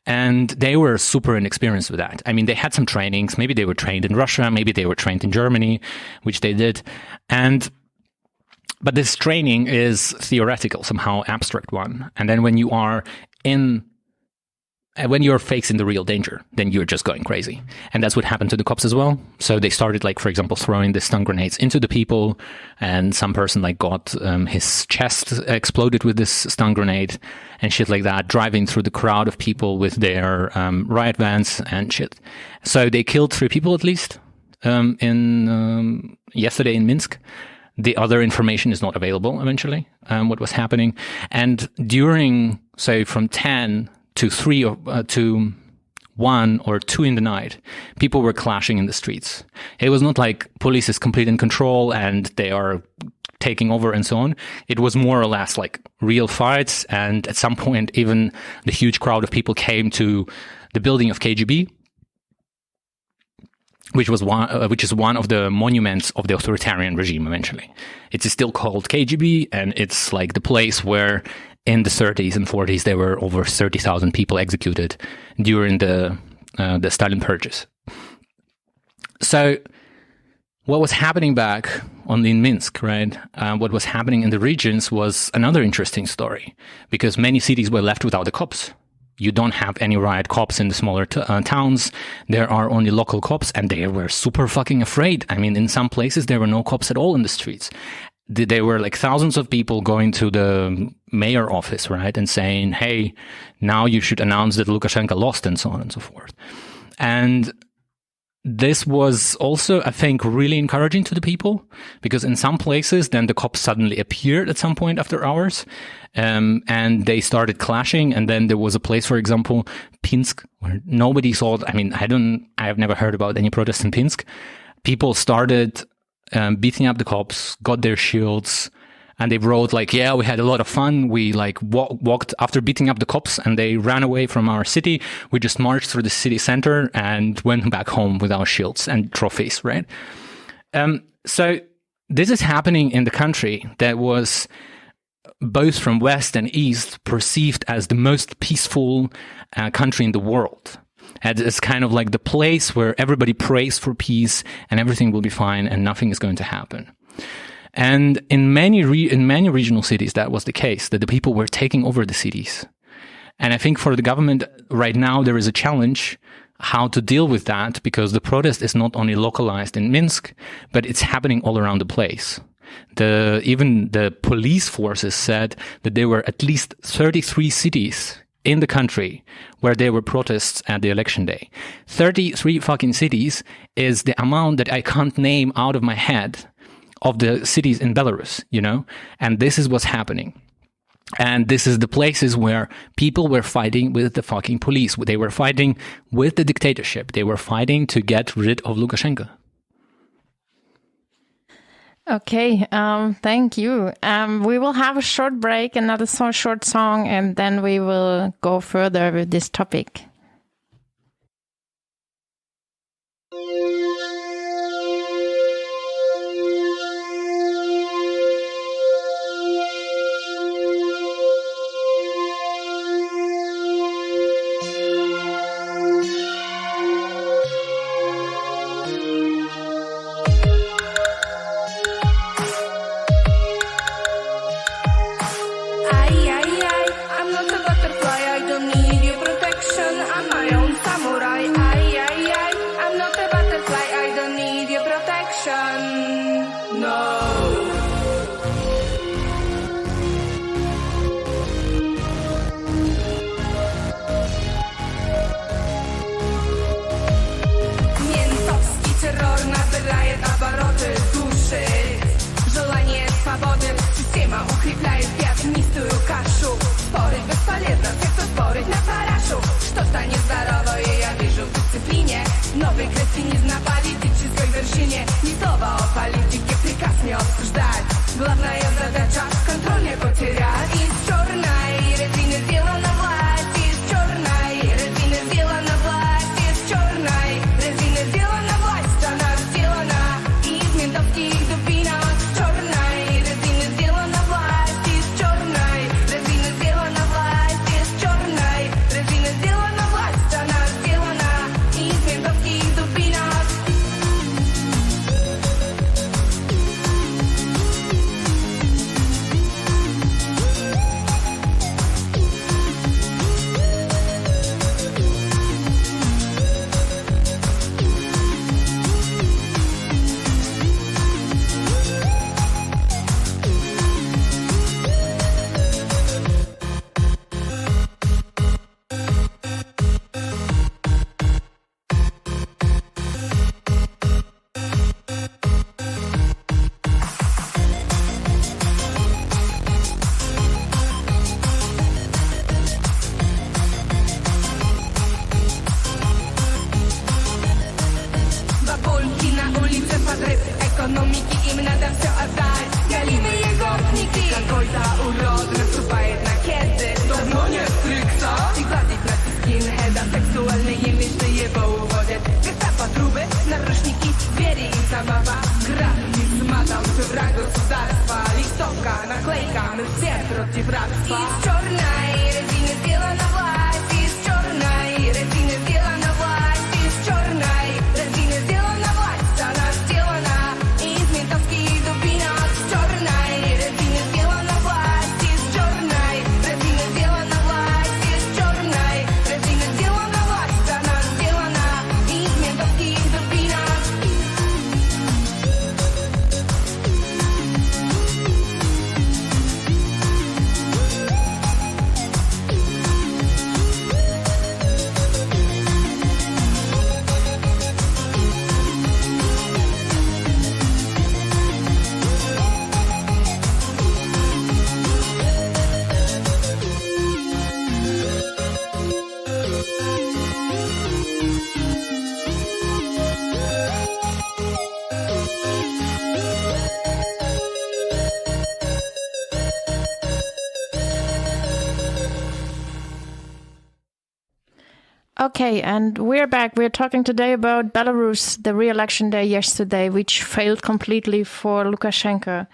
And they were super inexperienced with that. I mean, they had some trainings. Maybe they were trained in Russia. Maybe they were trained in Germany, which they did. But this training is theoretical, somehow abstract one. And then when you are when you're facing the real danger, then you're just going crazy. And that's what happened to the cops as well. So they started, like, for example, throwing the stun grenades into the people, and some person like got his chest exploded with this stun grenade and shit like that, driving through the crowd of people with their riot vans and shit. So they killed 3 people at least yesterday in Minsk. the other information is not available eventually, what was happening. And during, say, from 10 to 3 or to 1 or 2 in the night, people were clashing in the streets. It was not like police is complete in control and they are taking over and so on. It was more or less like real fights. And at some point, even the huge crowd of people came to the building of KGB, which is one of the monuments of the authoritarian regime eventually. It is still called KGB, and it's like the place where in the 30s and 40s there were over 30,000 people executed during the Stalin purges. So what was happening back in Minsk, right? What was happening in the regions was another interesting story, because many cities were left without the cops. You don't have any riot cops in the smaller towns. There are only local cops, and they were super fucking afraid. I mean, in some places, there were no cops at all in the streets. There were like thousands of people going to the mayor office, right, and saying, hey, now you should announce that Lukashenko lost, and so on and so forth. And this was also, I think, really encouraging to the people, because in some places, then the cops suddenly appeared at some point after hours, and they started clashing. And then there was a place, for example, Pinsk, where nobody thought, I have never heard about any protests in Pinsk. People started beating up the cops, got their shields, and they wrote like, yeah, we had a lot of fun. We like walked after beating up the cops, and they ran away from our city. We just marched through the city center and went back home with our shields and trophies, right? So this is happening in the country that was both from West and East perceived as the most peaceful country in the world. And it's kind of like the place where everybody prays for peace and everything will be fine and nothing is going to happen. And in many regional cities, that was the case, that the people were taking over the cities. And I think for the government right now, there is a challenge how to deal with that, because the protest is not only localized in Minsk, but it's happening all around the place. Even the police forces said that there were at least 33 cities in the country where there were protests at the election day. 33 fucking cities is the amount that I can't name out of my head of the cities in Belarus, you know? And this is what's happening. And this is the places where people were fighting with the fucking police. They were fighting with the dictatorship. They were fighting to get rid of Lukashenko. Okay, thank you. We will have a short break, another short song, and then we will go further with this topic. Желание свободы, система укрепляет пятнистую кашу. против рабства. Из черной резины сделана власть, из черной резины сделана власть, из черной резины сделана власть, она сделана из ментовских дубинок. Из черной резины сделана власть, из черной резины сделана власть, из черной резины сделана власть, она сделана из ментовских дубинок. Okay, and we're back. We're talking today about Belarus, the re-election day yesterday, which failed completely for Lukashenko.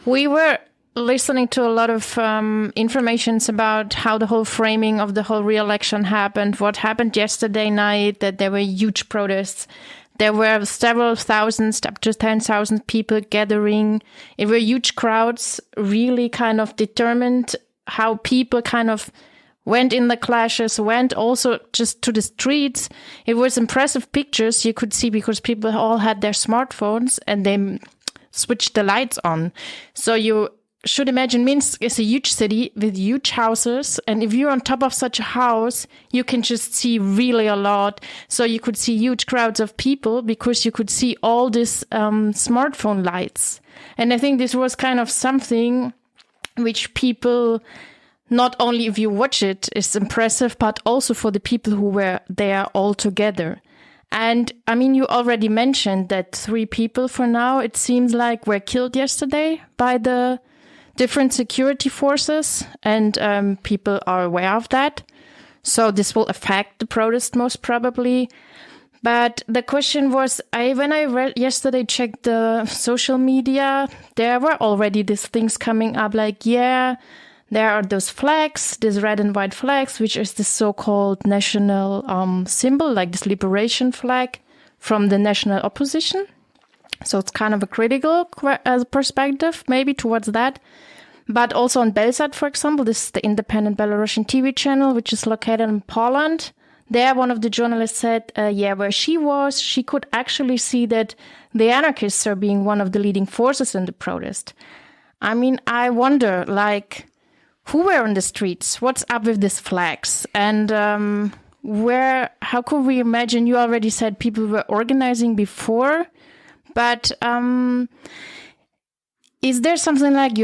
We were listening to a lot of informations about how the whole framing of the whole re-election happened, what happened yesterday night, that there were huge protests. There were several thousands, up to 10,000 people gathering. It were huge crowds, really kind of determined how people kind of went in the clashes, went also just to the streets. It was impressive pictures you could see because people all had their smartphones and they switched the lights on. So you should imagine Minsk is a huge city with huge houses. And if you're on top of such a house, you can just see really a lot. So you could see huge crowds of people because you could see all these smartphone lights. And I think this was kind of something which people, not only if you watch it, is impressive, but also for the people who were there all together. And I mean, you already mentioned that 3 people for now, it seems like, were killed yesterday by the different security forces, and people are aware of that. So this will affect the protest most probably. But the question was, when I yesterday checked the social media, there were already these things coming up like, yeah, there are those flags, these red and white flags, which is the so-called national symbol, like this liberation flag from the national opposition. So it's kind of a critical perspective, maybe, towards that. But also on Belsat, for example, this is the independent Belarusian TV channel, which is located in Poland. There, one of the journalists said, where she was, she could actually see that the anarchists are being one of the leading forces in the protest. I mean, I wonder, like, who were on the streets? What's up with these flags? And how could we imagine? You already said people were organizing before, but is there something like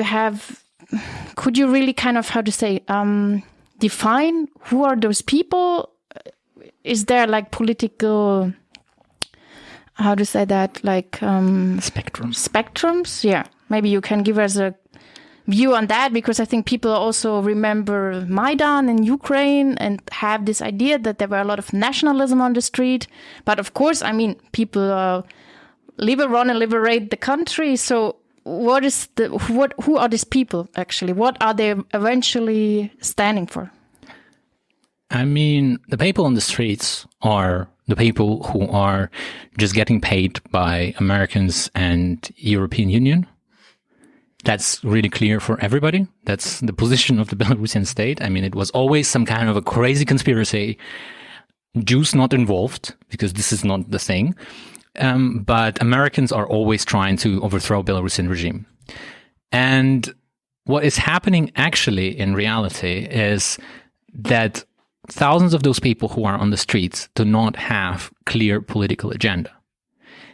could you really kind of, define who are those people? Is there like political, spectrums? Yeah, maybe you can give us a view on that, because I think people also remember Maidan in Ukraine and have this idea that there were a lot of nationalism on the street. But of course, I mean, people run and liberate the country. So who are these people actually? What are they eventually standing for? I mean, the people on the streets are the people who are just getting paid by Americans and European Union. That's really clear for everybody. That's the position of the Belarusian state. I mean, it was always some kind of a crazy conspiracy. Jews not involved, because this is not the thing. But Americans are always trying to overthrow Belarusian regime. And what is happening actually in reality is that thousands of those people who are on the streets do not have clear political agenda.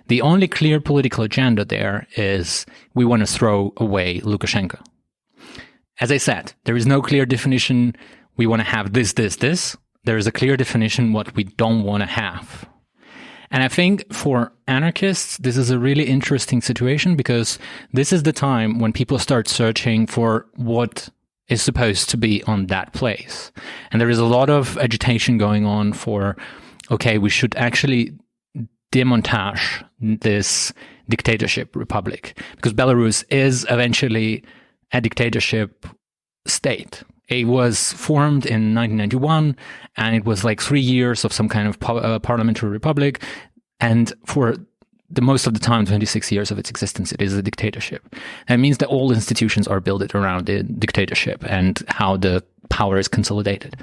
The only clear political agenda there is we want to throw away Lukashenko. As I said, there is no clear definition. We want to have this. There is a clear definition what we don't want to have. And I think for anarchists, this is a really interesting situation, because this is the time when people start searching for what is supposed to be on that place. And there is a lot of agitation going on for, okay, we should actually demontage this dictatorship republic, because Belarus is eventually a dictatorship state. It was formed in 1991, and it was like 3 years of some kind of parliamentary republic. And for the most of the time, 26 years of its existence, it is a dictatorship. That means that all institutions are built around the dictatorship and how the power is consolidated.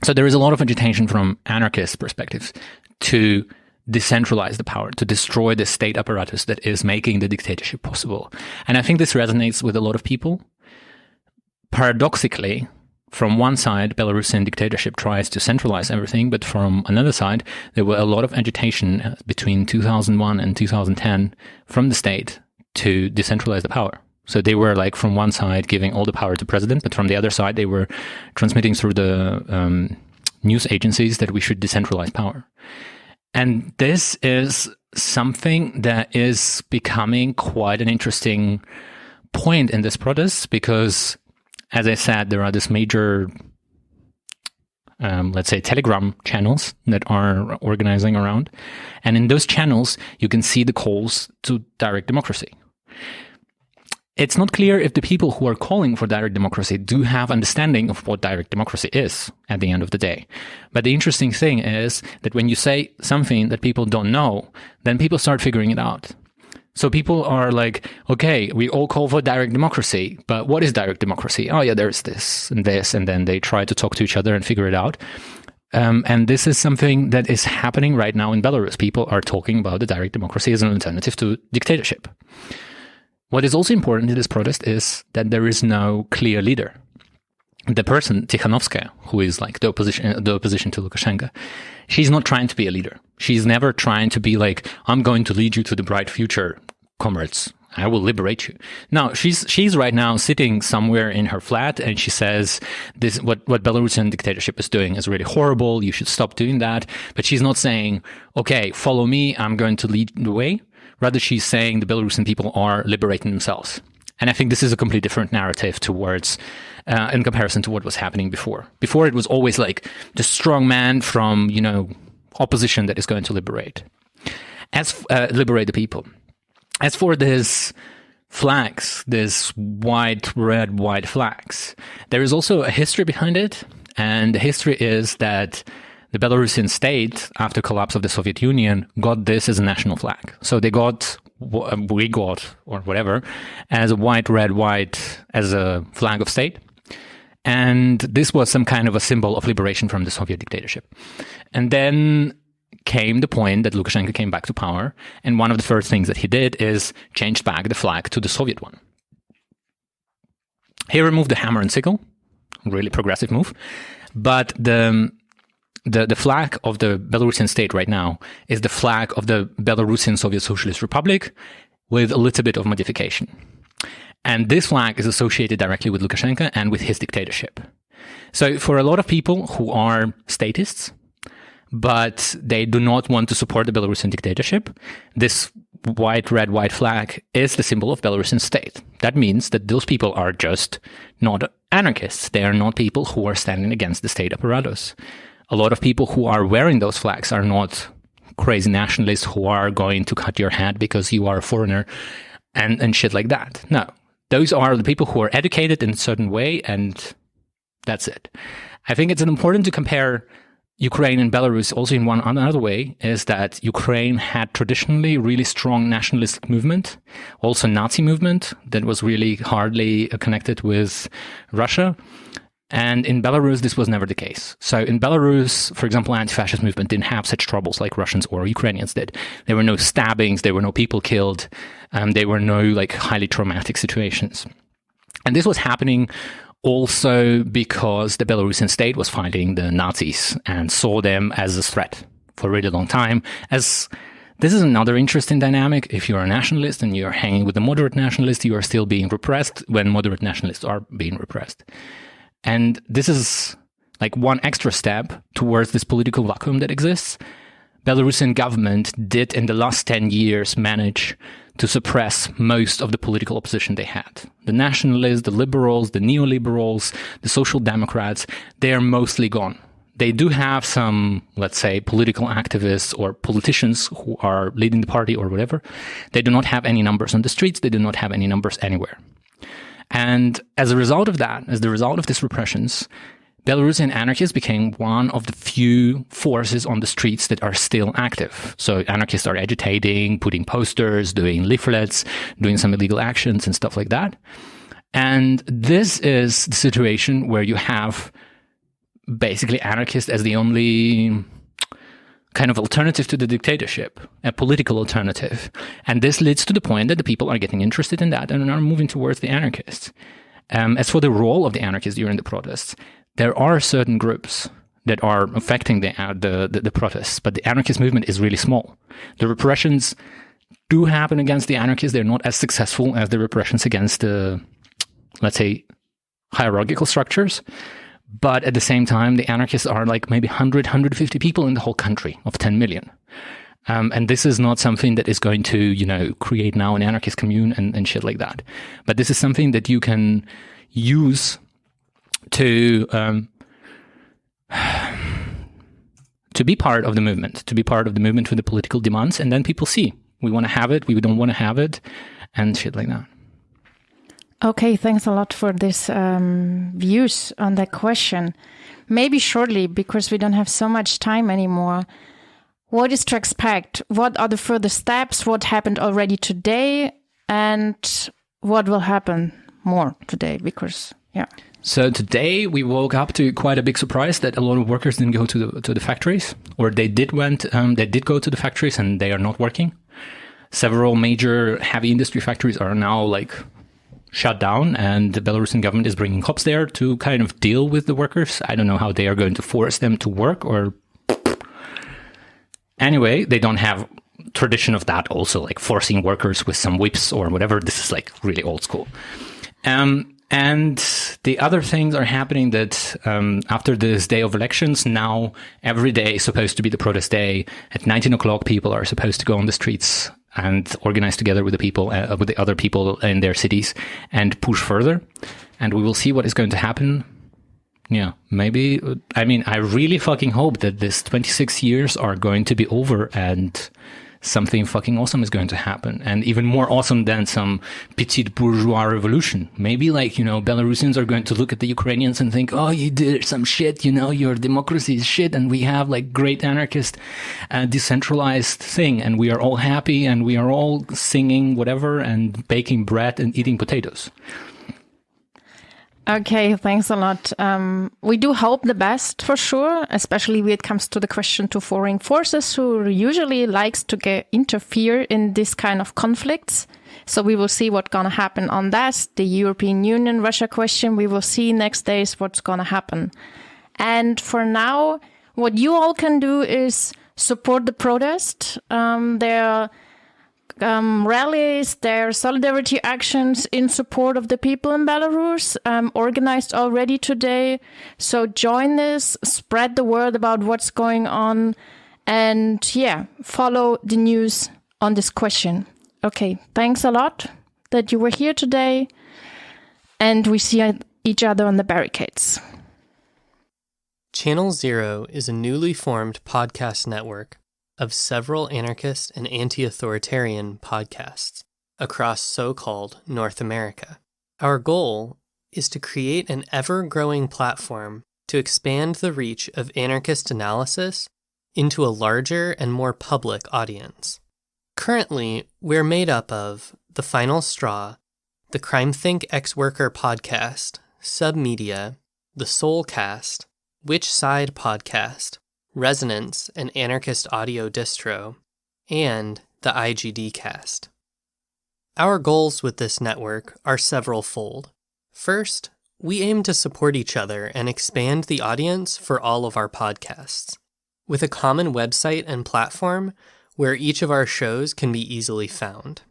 So there is a lot of agitation from anarchist perspectives to decentralize the power, to destroy the state apparatus that is making the dictatorship possible. And I think this resonates with a lot of people. Paradoxically, from one side, Belarusian dictatorship tries to centralize everything, but from another side, there were a lot of agitation between 2001 and 2010 from the state to decentralize the power. So they were like from one side giving all the power to president, but from the other side, they were transmitting through the news agencies that we should decentralize power. And this is something that is becoming quite an interesting point in this protest because, as I said, there are these major, let's say, Telegram channels that are organizing around. And in those channels, you can see the calls to direct democracy. It's not clear if the people who are calling for direct democracy do have understanding of what direct democracy is at the end of the day. But the interesting thing is that when you say something that people don't know, then people start figuring it out. So people are like, okay, we all call for direct democracy, but what is direct democracy? Oh yeah, there's this, and then they try to talk to each other and figure it out. And this is something that is happening right now in Belarus. People are talking about the direct democracy as an alternative to dictatorship. What is also important in this protest is that there is no clear leader. The person, Tikhanovskaya, who is like the opposition to Lukashenko, she's not trying to be a leader. She's never trying to be like, I'm going to lead you to the bright future, comrades. I will liberate you. No, she's right now sitting somewhere in her flat and she says this, what Belarusian dictatorship is doing is really horrible. You should stop doing that. But she's not saying, okay, follow me. I'm going to lead the way. Rather, she's saying the Belarusian people are liberating themselves. And I think this is a completely different narrative towards, in comparison to what was happening before. Before it was always like the strong man from, opposition that is going to liberate the people. As for these flags, these red, white flags, there is also a history behind it. And the history is that the Belarusian state, after collapse of the Soviet Union, got this as a national flag. So we got, or whatever, as a white, red, white, as a flag of state. And this was some kind of a symbol of liberation from the Soviet dictatorship. And then came the point that Lukashenko came back to power. And one of the first things that he did is changed back the flag to the Soviet one. He removed the hammer and sickle, really progressive move. But the flag of the Belarusian state right now is the flag of the Belarusian Soviet Socialist Republic with a little bit of modification. And this flag is associated directly with Lukashenko and with his dictatorship. So for a lot of people who are statists, but they do not want to support the Belarusian dictatorship, this white, red, white flag is the symbol of Belarusian state. That means that those people are just not anarchists. They are not people who are standing against the state apparatus. A lot of people who are wearing those flags are not crazy nationalists who are going to cut your head because you are a foreigner and shit like that. No, those are the people who are educated in a certain way, and that's it. I think it's important to compare Ukraine and Belarus also in one another way, is that Ukraine had traditionally really strong nationalistic movement, also Nazi movement that was really hardly connected with Russia. And in Belarus, this was never the case. So in Belarus, for example, anti-fascist movement didn't have such troubles like Russians or Ukrainians did. There were no stabbings, there were no people killed, there were no like highly traumatic situations. And this was happening also because the Belarusian state was fighting the Nazis and saw them as a threat for a really long time. As this is another interesting dynamic. If you're a nationalist and you're hanging with a moderate nationalist, you are still being repressed when moderate nationalists are being repressed. And this is like one extra step towards this political vacuum that exists. Belarusian government did in the last 10 years manage to suppress most of the political opposition they had. The nationalists, the liberals, the neoliberals, the social democrats, they are mostly gone. They do have some, let's say, political activists or politicians who are leading the party or whatever. They do not have any numbers on the streets. They do not have any numbers anywhere. And as a result of that, as the result of these repressions, Belarusian anarchists became one of the few forces on the streets that are still active. So anarchists are agitating, putting posters, doing leaflets, doing some illegal actions and stuff like that. And this is the situation where you have basically anarchists as the only kind of alternative to the dictatorship, a political alternative. And this leads to the point that the people are getting interested in that and are moving towards the anarchists. As for the role of the anarchists during the protests, there are certain groups that are affecting the protests, but the anarchist movement is really small. The repressions do happen against the anarchists. They're not as successful as the repressions against the, let's say, hierarchical structures. But at the same time, the anarchists are like maybe 100, 150 people in the whole country of 10 million. And this is not something that is going to, create now an anarchist commune and shit like that. But this is something that you can use to be part of the movement, with the political demands. And then people see, we want to have it, we don't want to have it, and shit like that. Okay, thanks a lot for this views on that question. Maybe shortly, because we don't have so much time anymore. What is to expect? What are the further steps? What happened already today? And what will happen more today? Because, yeah. So today we woke up to quite a big surprise that a lot of workers didn't go to the factories, or they did go to the factories and they are not working. Several major heavy industry factories are now shut down, and the Belarusian government is bringing cops there to kind of deal with the workers. I don't know how they are going to force them to work, or anyway, they don't have tradition of that also, like forcing workers with some whips or whatever. This is really old school. And the other things are happening that after this day of elections, now every day is supposed to be the protest day. At 19 o'clock, people are supposed to go on the streets and organize together with the other people in their cities and push further. And we will see what is going to happen. Yeah, maybe. I mean, I really fucking hope that this 26 years are going to be over and something fucking awesome is going to happen. And even more awesome than some petite bourgeois revolution. Maybe Belarusians are going to look at the Ukrainians and think, oh, you did some shit, your democracy is shit. And we have great anarchist, decentralized thing. And we are all happy and we are all singing whatever and baking bread and eating potatoes. Okay, thanks a lot. We do hope the best for sure, especially when it comes to the question to foreign forces who usually likes to interfere in this kind of conflicts. So we will see what's going to happen on that. The European Union, Russia question, we will see next days what's going to happen. And for now, what you all can do is support the protest. There rallies, their solidarity actions in support of the people in Belarus, organized already today. So join this, spread the word about what's going on, and follow the news on this question. Okay, thanks a lot that you were here today, and we see each other on the barricades. Channel Zero is a newly formed podcast network of several anarchist and anti-authoritarian podcasts across so-called North America. Our goal is to create an ever-growing platform to expand the reach of anarchist analysis into a larger and more public audience. Currently, we're made up of The Final Straw, the CrimeThink Ex-Worker podcast, Submedia, The Soulcast, Which Side podcast, Resonance, an anarchist audio distro, and the IGD cast. Our goals with this network are several-fold. First, we aim to support each other and expand the audience for all of our podcasts, with a common website and platform where each of our shows can be easily found.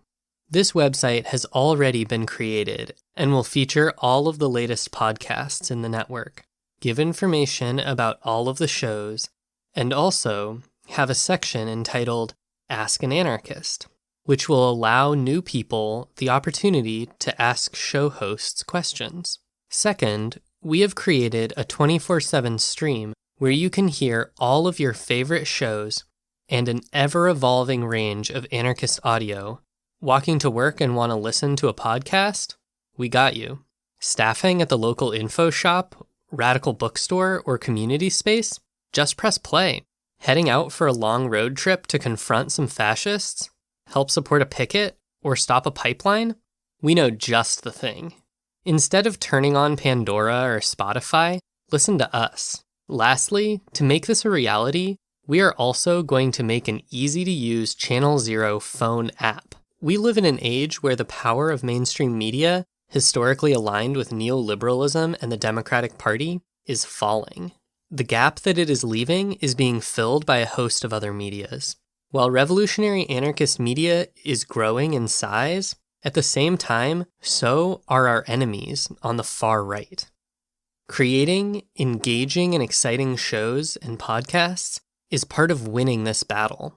This website has already been created and will feature all of the latest podcasts in the network, give information about all of the shows, and also have a section entitled Ask an Anarchist, which will allow new people the opportunity to ask show hosts questions. Second, we have created a 24/7 stream where you can hear all of your favorite shows and an ever-evolving range of anarchist audio. Walking to work and want to listen to a podcast? We got you. Staffing at the local info shop, radical bookstore, or community space? Just press play. Heading out for a long road trip to confront some fascists? Help support a picket? Or stop a pipeline? We know just the thing. Instead of turning on Pandora or Spotify, listen to us. Lastly, to make this a reality, we are also going to make an easy-to-use Channel Zero phone app. We live in an age where the power of mainstream media, historically aligned with neoliberalism and the Democratic Party, is falling. The gap that it is leaving is being filled by a host of other medias. While revolutionary anarchist media is growing in size, at the same time, so are our enemies on the far right. Creating engaging and exciting shows and podcasts is part of winning this battle.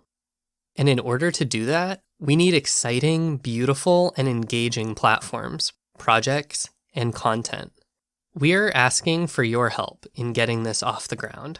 And in order to do that, we need exciting, beautiful, and engaging platforms, projects, and content. We are asking for your help in getting this off the ground.